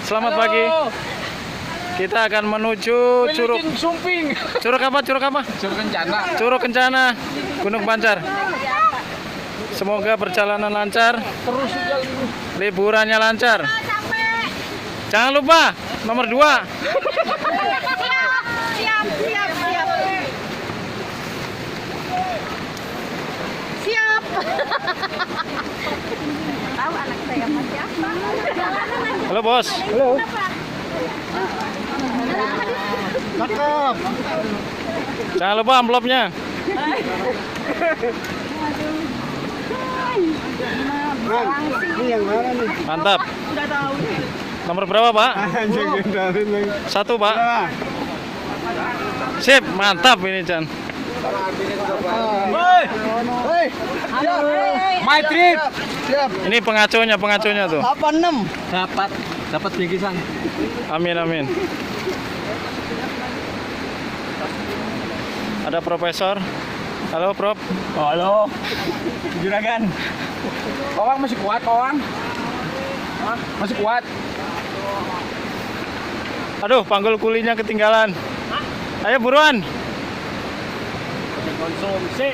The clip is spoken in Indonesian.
Selamat pagi. Kita akan menuju Curug. Curug apa? Curug apa? Curug Kencana. Curug Kencana, Gunung Pancar. Semoga perjalanan lancar. Terus Liburannya lancar. Jangan lupa nomor 2. Siap. Tahu anak saya mas siapa? Halo bos. Halo. Cakep. Jangan lupa amplopnya. Ini yang mana nih? Mantap. Nomor berapa pak? Satu pak. Sip, mantap ini Chan. Hei. My trip. Siap. Ini pengacunya tuh. 86. Dapat bingkisan. Amin. Ada profesor. Halo Prof. Oh, halo. Juragan. Kawang masih kuat, Kawang? Masih kuat. Aduh, panggul kulinya ketinggalan. Ayo buruan. Konsumsi.